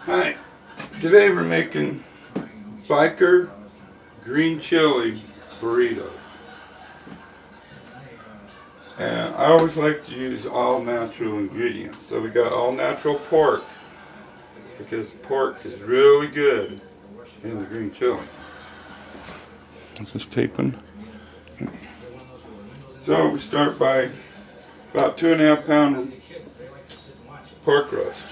Hi, today we're making biker green chili burritos. And I always like to use all natural ingredients. So we got all natural pork because pork is really good in the green chili. Is this taping? So we start by about 2.5 pound pork roast.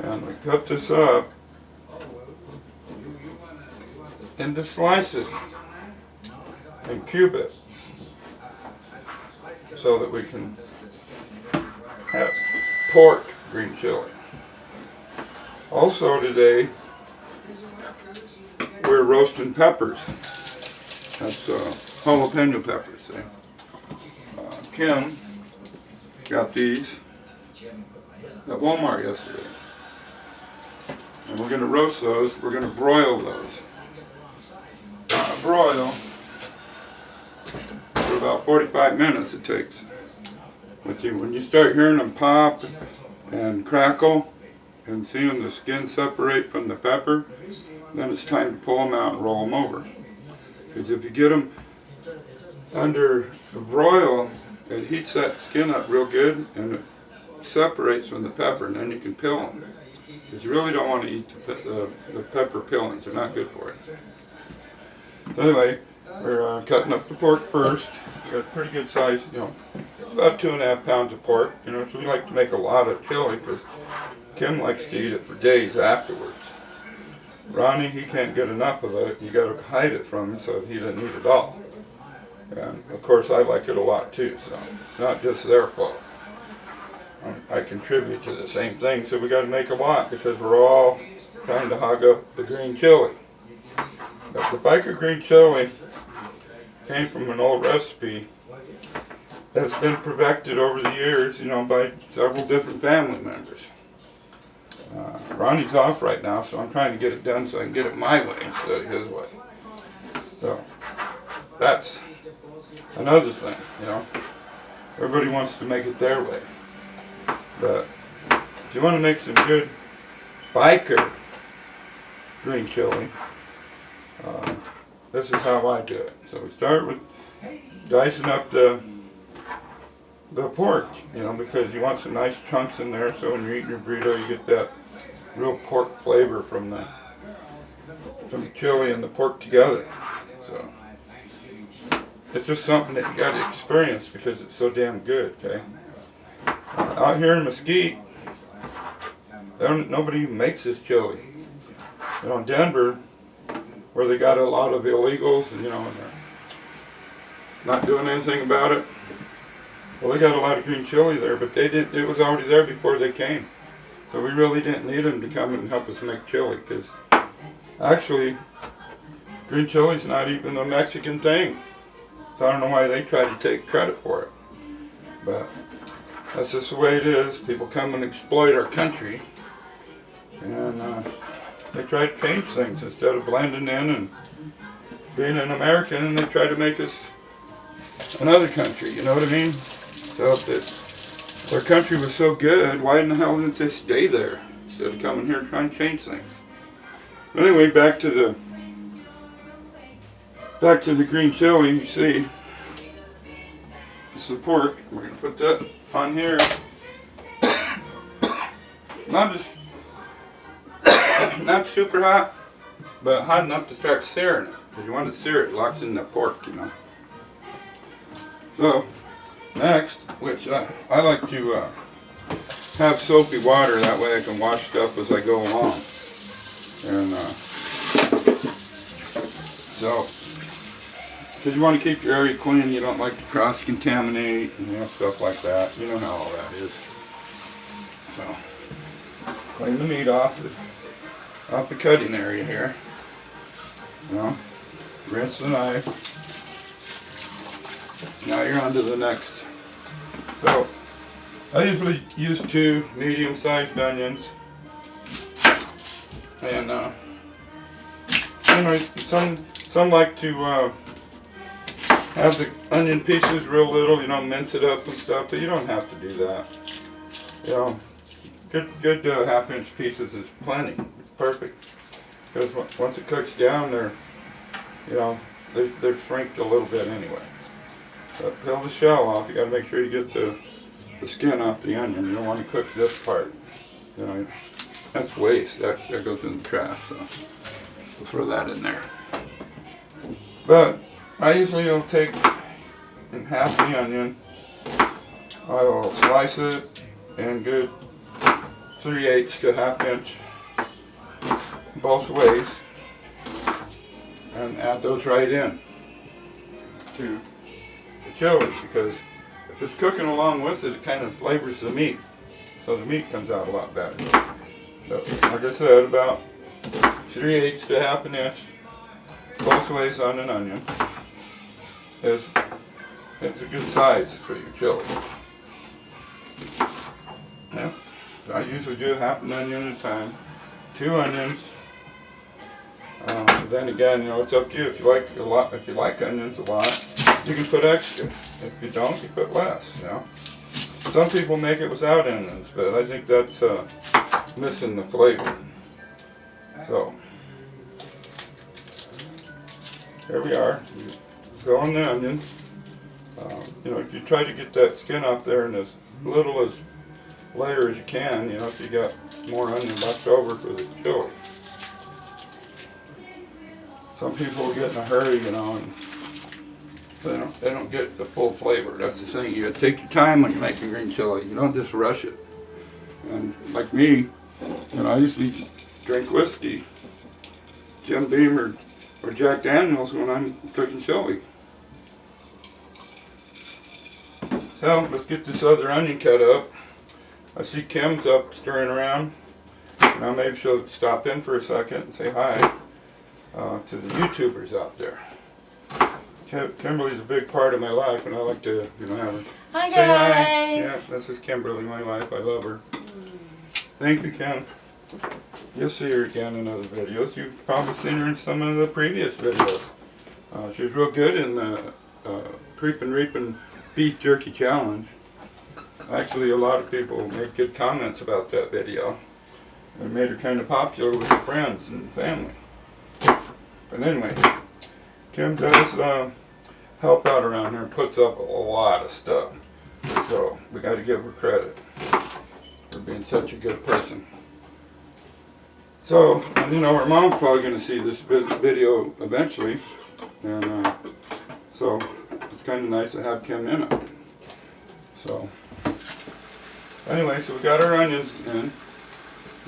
And we cut this up into slices and cube it so that we can have pork green chili. Also today we're roasting peppers. That's jalapeno peppers. Kim got these at Walmart yesterday. And we're going to roast those. We're going to broil those. Broil for about 45 minutes it takes. But when you start hearing them pop and crackle and seeing the skin separate from the pepper, then it's time to pull them out and roll them over. Because if you get them under the broil, it heats that skin up real good and it separates from the pepper, and then you can peel them. Because you really don't want to eat the pepper peelings. They're not good for it. So anyway, we're cutting up the pork first. Got a pretty good size, about 2.5 pounds of pork. So we like to make a lot of chili because Kim likes to eat it for days afterwards. Ronnie, he can't get enough of it. You got to hide it from him so he doesn't eat it all. And of course, I like it a lot too. So it's not just their fault. I contribute to the same thing, so we got to make a lot because we're all trying to hog up the green chili. But the biker green chili came from an old recipe that's been perfected over the years, by several different family members. Ronnie's off right now, so I'm trying to get it done so I can get it my way instead of his way. So that's another thing, Everybody wants to make it their way. But if you want to make some good biker green chili, this is how I do it. So we start with dicing up the pork, because you want some nice chunks in there so when you're eating your burrito you get that real pork flavor from the chili and the pork together. So it's just something that you got to experience because it's so damn good, okay? Out here in Mesquite, nobody even makes this chili. In Denver, where they got a lot of illegals, and they're not doing anything about it. Well, they got a lot of green chili there, but they didn't. It was already there before they came, so we really didn't need them to come and help us make chili. Because actually, green chili's not even a Mexican thing. So I don't know why they try to take credit for it, but that's just the way it is. People come and exploit our country, and they try to change things instead of blending in and being an American, and they try to make us another country, you know what I mean? So if their country was so good, why in the hell didn't they stay there instead of coming here trying to change things? But anyway, back to the green chili. You see, it's the pork. We're gonna put that on here. Not super hot, but hot enough to start searing it. Because you want to sear it, locks in the pork, So, next, which I like to have soapy water, that way I can wash stuff as I go along. And so, because you want to keep your area clean, you don't like to cross-contaminate and stuff like that. You know how all that is. So, clean the meat off the cutting area here. Rinse the knife. Now you're on to the next. So, I usually use 2 medium-sized onions. And, some like to have the onion pieces real little, mince it up and stuff, but you don't have to do that. good 1/2-inch pieces is plenty. It's perfect. Because once it cooks down, they're shrinked a little bit anyway. But peel the shell off. You got to make sure you get the skin off the onion. You don't want to cook this part. That's waste. That goes in the trash. So we'll throw that in there. But I usually will take in half the onion. I will slice it in good 3/8 to 1/2 inch both ways, and add those right in to the chili, because if it's cooking along with it, it kind of flavors the meat, so the meat comes out a lot better. But like I said, about 3/8 to 1/2 inch both ways on an onion it's a good size for your chili. Yeah, so I usually do 1/2 onion at a time, 2 onions. Then again, it's up to you. If you like onions a lot, you can put extra. If you don't, you put less. Some people make it without onions, but I think that's missing the flavor. So here we are. Fill in the onion. You try to get that skin off there in as little as layer as you can. If you got more onion left over for the chili. Some people get in a hurry, and they don't get the full flavor. That's the thing. You got to take your time when you're making green chili. You don't just rush it. And like me, I usually drink whiskey, Jim Beam or Jack Daniels when I'm cooking chili. So let's get this other onion cut up. I see Kim's up stirring around. Now maybe she'll stop in for a second and say hi to the YouTubers out there. Kimberly's a big part of my life, and I like to, have her hi say guys. Hi. Yeah, this is Kimberly, my wife. I love her. Thank you, Kim. You'll see her again in other videos. You've probably seen her in some of the previous videos. She was real good in the Creepin' Reapin' Beef Jerky Challenge. Actually, a lot of people made good comments about that video. It made her kind of popular with her friends and family. But anyway, Kim does help out around here and puts up a lot of stuff. So we got to give her credit for being such a good person. So, her mom's probably going to see this video eventually. And so it's kind of nice to have Kim in it. So anyway, so we got our onions in.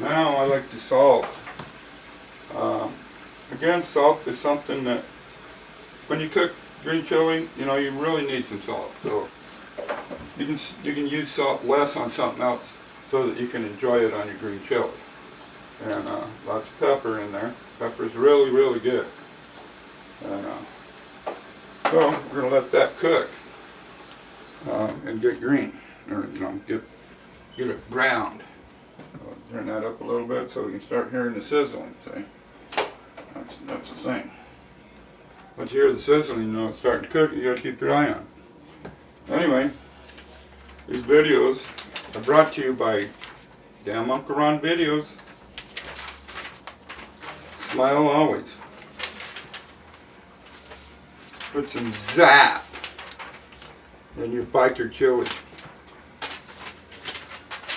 Now I like to salt. Again, salt is something that when you cook green chili, you really need some salt. So you can use salt less on something else so that you can enjoy it on your green chili. And lots of pepper in there. Pepper's really, really good. And so we're going to let that cook and get green, or get it browned. Turn that up a little bit so we can start hearing the sizzling. See, that's the thing. Once you hear the sizzling, it's starting to cook. You got to keep your eye on it. Anyway, these videos are brought to you by Damn Uncle Ron Videos. Smile always. Put some zap in your biker chili.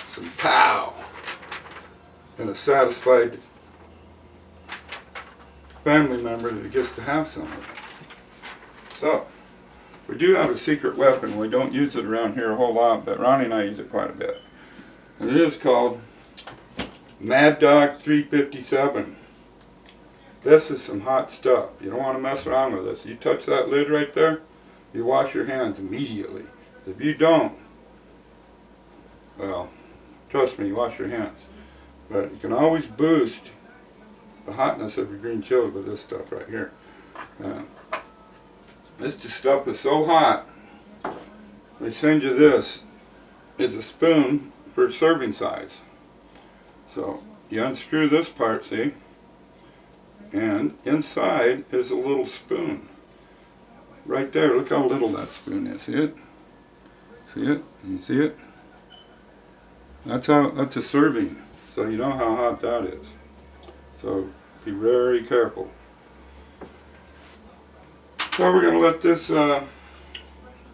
Some pow. And a satisfied family member that gets to have some of it. So, we do have a secret weapon. We don't use it around here a whole lot, but Ronnie and I use it quite a bit. And it is called Mad Dog 357. This is some hot stuff. You don't want to mess around with this. You touch that lid right there, you wash your hands immediately. If you don't, well, trust me, wash your hands. But you can always boost the hotness of your green chili with this stuff right here. This stuff is so hot, they send you this. It's a spoon for serving size. So you unscrew this part, see? And inside is a little spoon. Right there, look how little that spoon is. See it? See it? Can you see it? That's a serving. So you know how hot that is. So be very careful. So we're going to let this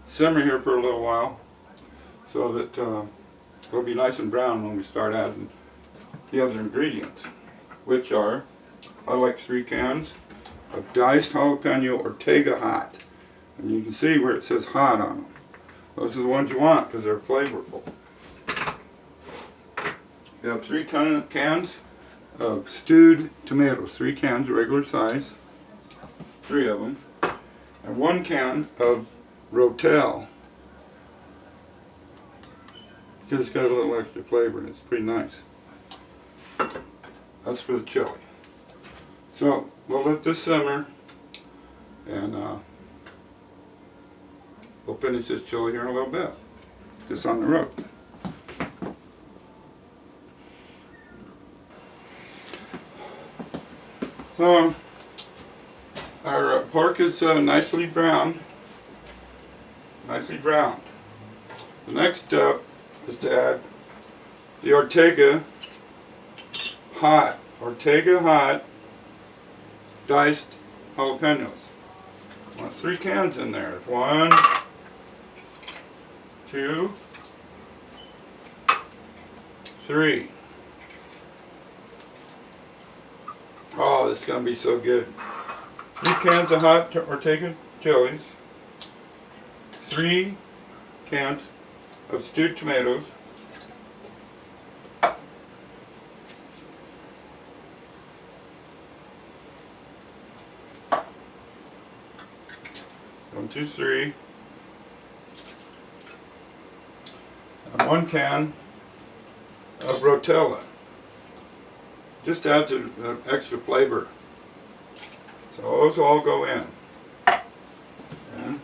simmer here for a little while so that it'll be nice and brown when we start adding the other ingredients, which are, I like 3 cans of diced jalapeno Ortega Hot. And you can see where it says hot on them. Those are the ones you want because they're flavorful. We have 3 cans of stewed tomatoes, 3 cans, regular size, 3 of them, and 1 can of Rotel, because it's got a little extra flavor and it's pretty nice. That's for the chili. So we'll let this simmer, and we'll finish this chili here in a little bit, just on the road. So our pork is nicely browned. The next step is to add the Ortega Hot diced jalapenos. I want 3 cans in there. 1, 2, 3. Oh, this is going to be so good. 3 cans of hot Ortega chilies, 3 cans of stewed tomatoes, 1, 2, 3, and 1 can of Rotella. Just adds an extra flavor. So those all go in. And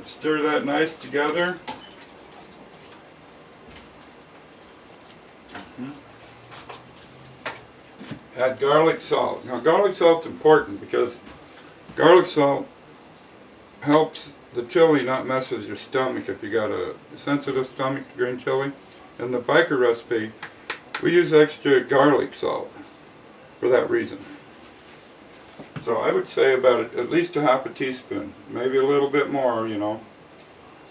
stir that nice together. Add garlic salt. Now garlic salt's important because garlic salt helps the chili not mess with your stomach if you got a sensitive stomach to green chili. In the biker recipe, we use extra garlic salt for that reason. So I would say about at least a half a teaspoon, maybe a little bit more, you know.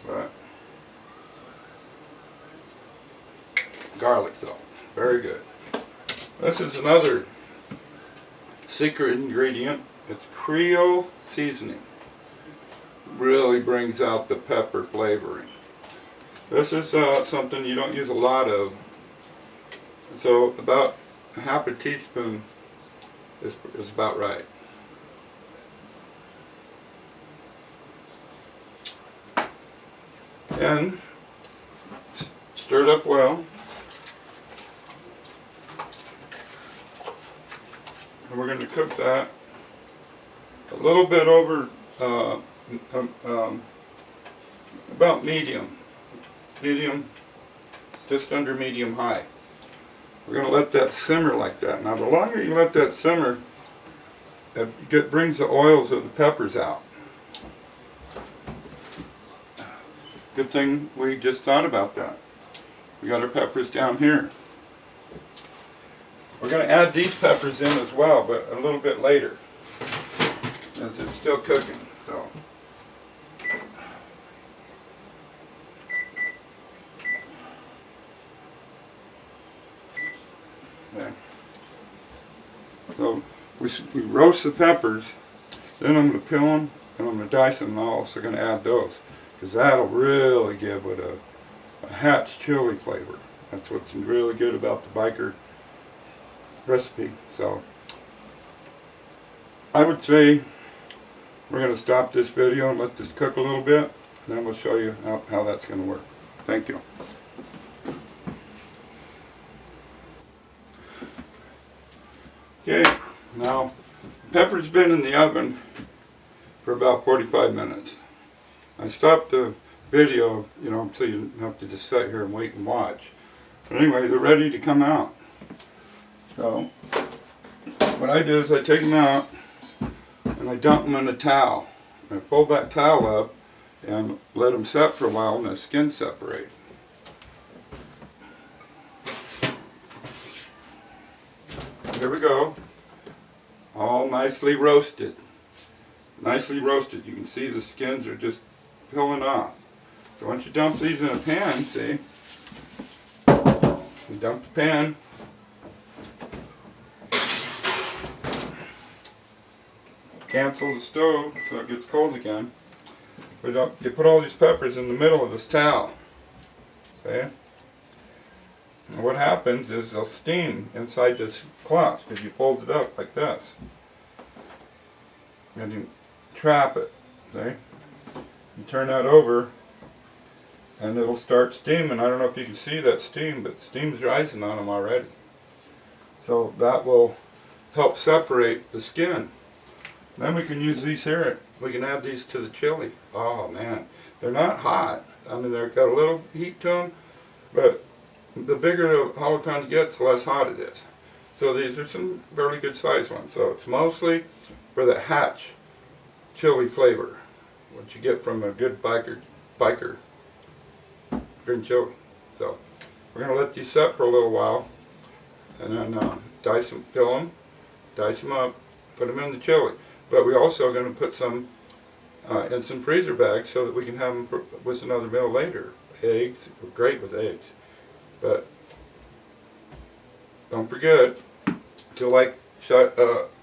But garlic salt, very good. This is another secret ingredient. It's Creole seasoning. Really brings out the pepper flavoring. This is something you don't use a lot of. So about a half a teaspoon is about right. And stir it up well. And we're going to cook that a little bit over about medium, just under medium high. We're going to let that simmer like that. Now the longer you let that simmer, it brings the oils of the peppers out. Good thing we just thought about that. We got our peppers down here. We're going to add these peppers in as well, but a little bit later, as it's still cooking. So. Okay. So we roast the peppers, then I'm going to peel them and I'm going to dice them, and I'm also going to add those, because that'll really give it a hatch chili flavor. That's what's really good about the biker recipe. So I would say we're going to stop this video and let this cook a little bit, and then we'll show you how that's going to work. Thank you. Okay, now pepper's been in the oven for about 45 minutes. I stopped the video, you know, so you don't have to just sit here and wait and watch. But anyway, they're ready to come out. So what I do is I take them out and I dump them in a towel. I fold that towel up and let them set for a while and the skin separate. here we go. All nicely roasted. Nicely roasted. You can see the skins are just peeling off. So once you dump these in a pan, see, you dump the pan, cancel the stove so it gets cold again. You put all these peppers in the middle of this towel. Okay? And what happens is they'll steam inside this cloth because you fold it up like this. And you trap it. See? You turn that over and it'll start steaming. I don't know if you can see that steam, but steam's rising on them already. So that will help separate the skin. Then we can use these here. We can add these to the chili. Oh man, they're not hot. I mean, they've got a little heat to them, but the bigger the jalapeno gets, the less hot it is. So these are some fairly good sized ones. So it's mostly for the Hatch chili flavor, what you get from a good biker green chili. So we're going to let these set for a little while, and then dice them, fill them, dice them up, put them in the chili. But we're also going to put some in some freezer bags so that we can have them with another meal later. Eggs, great with eggs. But don't forget to like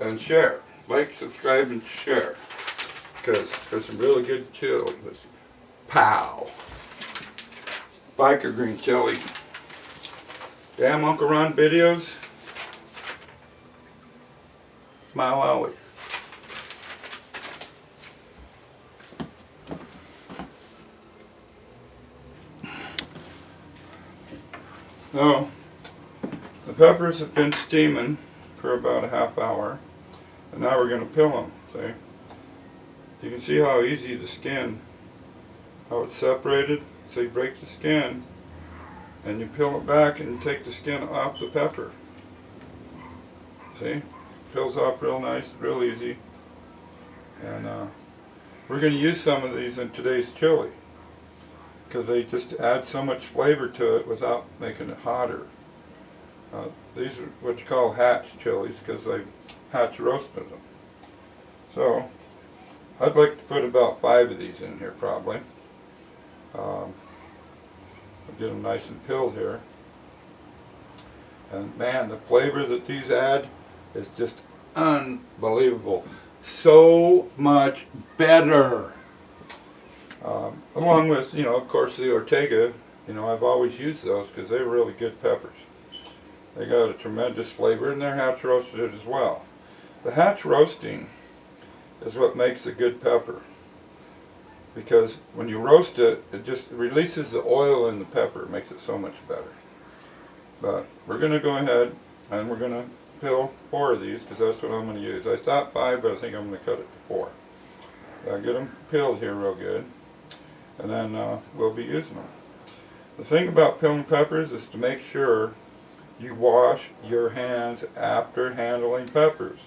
and share. Like, subscribe, and share. Because there's some really good chili. Pow! Biker green chili. Damn Uncle Ron videos. Smile always. So, the peppers have been steaming for about a half hour, and now we're going to peel them, see? You can see how easy the skin, how it's separated. So you break the skin, and you peel it back, and you take the skin off the pepper. See? Peels off real nice, real easy. And we're going to use some of these in today's chili, because they just add so much flavor to it without making it hotter. These are what you call Hatch chilies because they Hatch roasted them. So I'd like to put about 5 of these in here probably. I'll get them nice and peeled here. And man, the flavor that these add is just unbelievable. So much better. Along with, of course, the Ortega. I've always used those because they're really good peppers. They got a tremendous flavor, and they're Hatch roasted as well. The Hatch roasting is what makes a good pepper, because when you roast it, it just releases the oil in the pepper. It makes it so much better. But we're going to go ahead and we're going to peel 4 of these because that's what I'm going to use. I thought 5, but I think I'm going to cut it to 4. I'll get them peeled here real good, and then we'll be using them. The thing about peeling peppers is to make sure you wash your hands after handling peppers.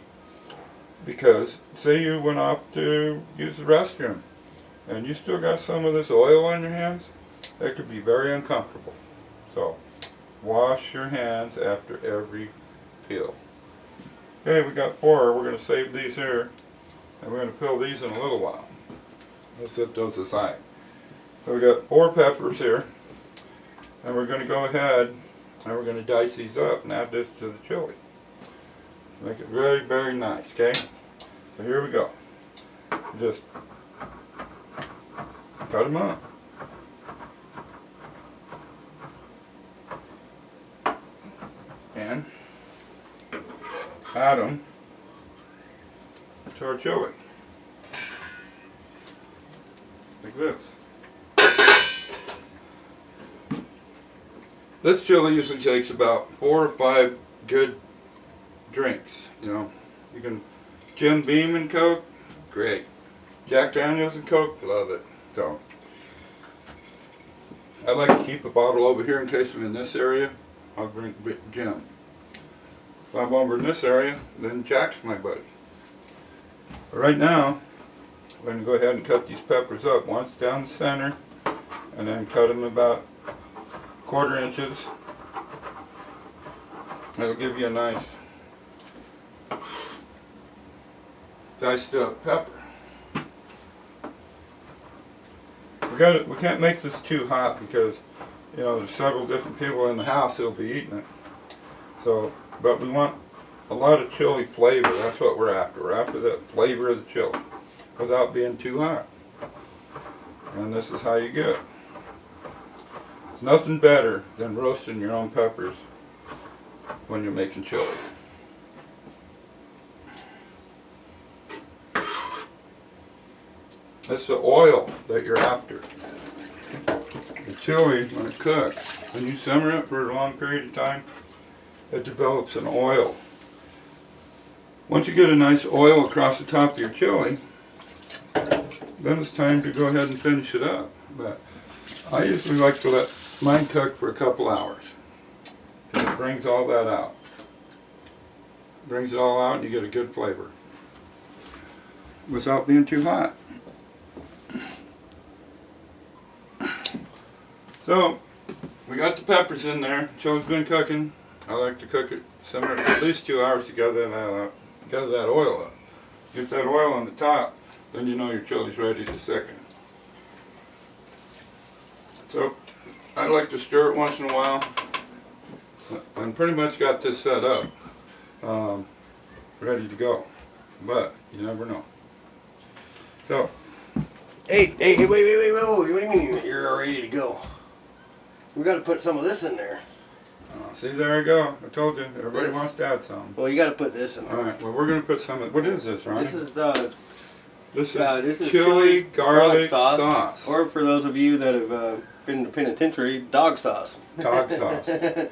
Because say you went off to use the restroom and you still got some of this oil on your hands, that could be very uncomfortable. So wash your hands after every peel. Okay, we got 4. We're going to save these here, and we're going to peel these in a little while. Let's set those aside. So we got 4 peppers here, and we're going to go ahead and we're going to dice these up and add this to the chili. Make it very, very nice, okay? So here we go. Just cut them up. And add them to our chili. Like this. This chili usually takes about 4 or 5 good drinks. You can Jim Beam and Coke, great. Jack Daniels and Coke, love it. So I like to keep a bottle over here in case I'm in this area. I'll drink Jim. If I'm over in this area, then Jack's my buddy. But right now, we're going to go ahead and cut these peppers up. Once down the center, and then cut them about 1/4 inches. That'll give you a nice diced up pepper. We can't make this too hot because, you know, there's several different people in the house that'll be eating it. So, but we want a lot of chili flavor. That's what we're after. We're after that flavor of the chili without being too hot. And this is how you get it. There's nothing better than roasting your own peppers when you're making chili. It's the oil that you're after. The chili, when it cooks, when you simmer it for a long period of time, it develops an oil. Once you get a nice oil across the top of your chili, then it's time to go ahead and finish it up. But I usually like to let mine cook for a couple hours. It brings all that out. Brings it all out and you get a good flavor without being too hot. So, we got the peppers in there. Chili's been cooking. I like to cook it, simmer it for at least 2 hours to gather that oil up. Get that oil on the top, then you know your chili's ready to thicken. So, I like to stir it once in a while. I'm pretty much got this set up, ready to go. But, you never know. So. Hey, wait, what do you mean you're ready to go? We got to put some of this in there. See, there I go. I told you. Everybody This. wants to add some. Well, you got to put this in there. Alright, well, we're going to put some of. What is this, Ronnie? This is chili garlic sauce. Or for those of you that have been to penitentiary, dog sauce. Dog sauce. Yeah,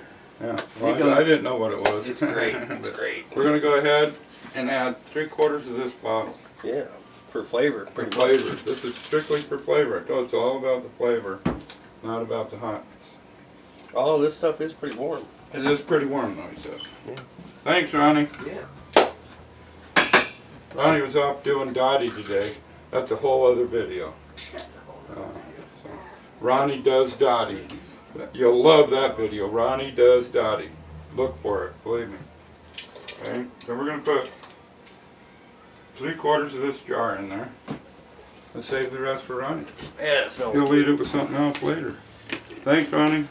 well, I didn't know what it was. It's great. It's great. We're going to go ahead and add 3/4 of this bottle. Yeah, for flavor. For flavor. This is strictly for flavor. I told you it's all about the flavor, not about the hotness. All this stuff is pretty warm. It is pretty warm, though, he says. Yeah. Thanks, Ronnie. Yeah. Ronnie was off doing Dottie today. That's a whole other video. Ronnie does Dottie. You'll love that video. Ronnie does Dottie. Look for it, believe me. Okay, so we're going to put 3/4 of this jar in there and save the rest for Ronnie. Yeah, it smells He'll good. eat it with something else later. Thanks, Ronnie,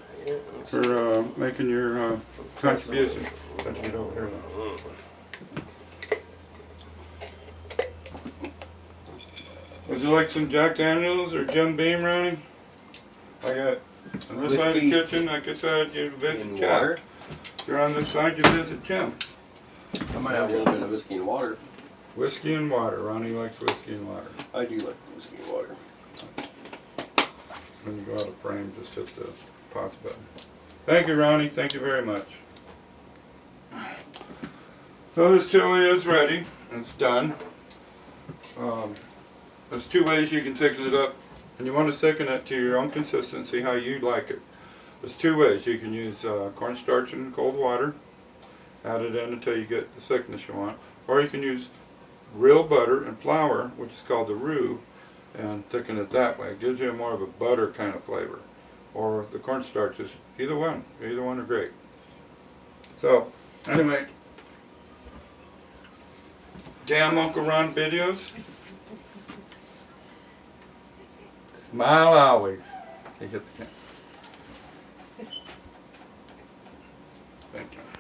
for making your contribution. Let's get over here. Would you like some Jack Daniels or Jim Beam, Ronnie? I got on this side of the kitchen. Like I said, you visit Jack. If you're on this side, you visit Jim. I might have a little bit of whiskey and water. Whiskey and water. Ronnie likes whiskey and water. I do like whiskey and water. When you go out of frame, just hit the pause button. Thank you, Ronnie. Thank you very much. So this chili is ready. It's done. There's 2 ways you can thicken it up, and you want to thicken it to your own consistency, how you like it. There's 2 ways. You can use cornstarch and cold water, add it in until you get the thickness you want, or you can use real butter and flour, which is called the roux, and thicken it that way. It gives you more of a butter kind of flavor. Or the cornstarch is either one. Either one are great. So, anyway, damn Uncle Ron videos. Smile always. You hit the camera. Thank you.